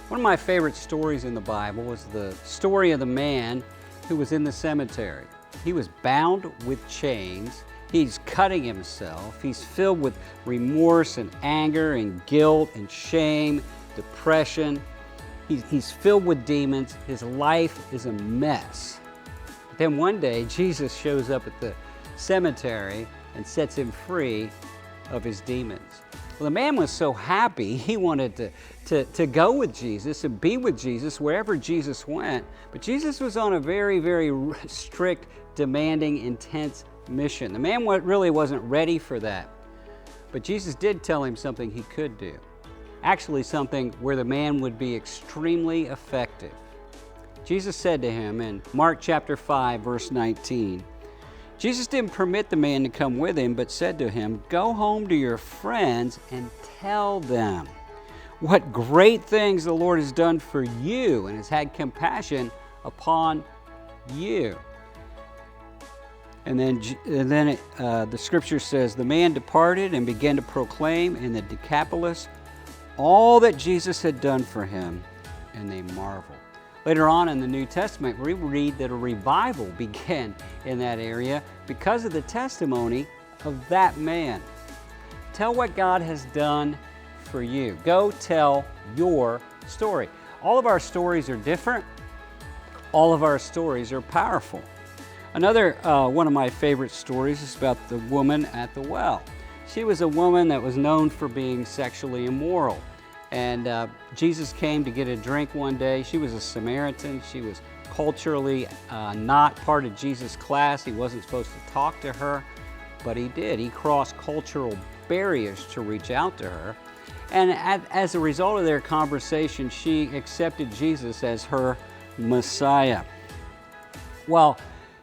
One of my favorite stories in the Bible was the story of the man who was in the cemetery. He was bound with chains. He's cutting himself. He's filled with remorse and anger and guilt and shame, depression. He's filled with demons. His life is a mess. But then one day, Jesus shows up at the cemetery and sets him free of his demons. Well, the man was so happy, he wanted to go with Jesus and be with Jesus wherever Jesus went. But Jesus was on a very, very strict, demanding, intense mission. The man really wasn't ready for that. But Jesus did tell him something he could do. Actually, something where the man would be extremely effective. Jesus said to him in Mark chapter 5, verse 19, Jesus didn't permit the man to come with him, but said to him, "Go home to your friends and tell them what great things the Lord has done for you and has had compassion upon you." And then the scripture says, the man departed and began to proclaim in the Decapolis all that Jesus had done for him, and they marveled. Later on in the New Testament, we read that a revival began in that area because of the testimony of that man. Tell what God has done for you. Go tell your story. All of our stories are different. All of our stories are powerful. Another one of my favorite stories is about the woman at the well. She was a woman that was known for being sexually immoral. And Jesus came to get a drink one day. She was a Samaritan. She was culturally not part of Jesus' class. He wasn't supposed to talk to her, but he did. He crossed cultural barriers to reach out to her. And as a result of their conversation, she accepted Jesus as her Messiah. Well,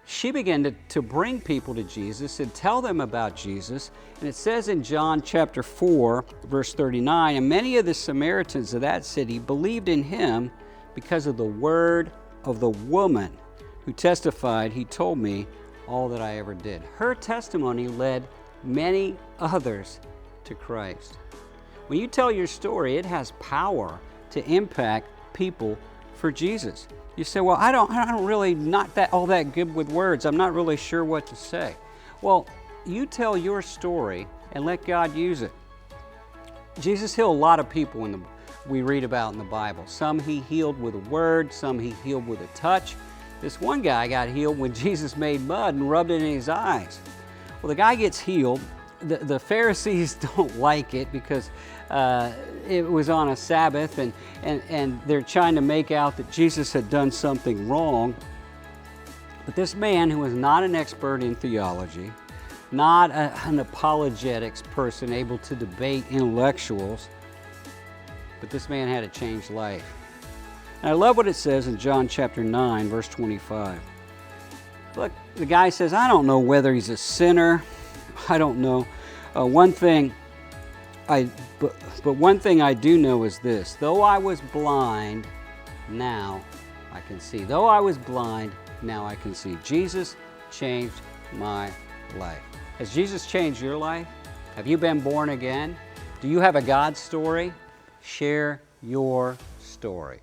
she began to bring people to Jesus and tell them about Jesus. And it says in John chapter 4, verse 39, and many of the Samaritans of that city believed in him because of the word of the woman who testified, "He told me all that I ever did." Her testimony led many others to Christ. When you tell your story, it has power to impact people for Jesus. You say, "Well, I don't really all that good with words. I'm not really sure what to say." Well, you tell your story and let God use it. Jesus healed a lot of people we read about in the Bible. Some he healed with a word, some he healed with a touch. This one guy got healed when Jesus made mud and rubbed it in his eyes. Well, the guy gets healed. The Pharisees don't like it because it was on a Sabbath and they're trying to make out that Jesus had done something wrong. But this man, who was not an expert in theology, not an apologetics person able to debate intellectuals, but this man had a changed life. And I love what it says in John chapter 9, verse 25. Look, the guy says, "I don't know whether he's a sinner. I don't know. One thing I do know is this: though I was blind, now I can see. Though I was blind, now I can see." Jesus changed my life. Has Jesus changed your life? Have you been born again? Do you have a God story? Share your story.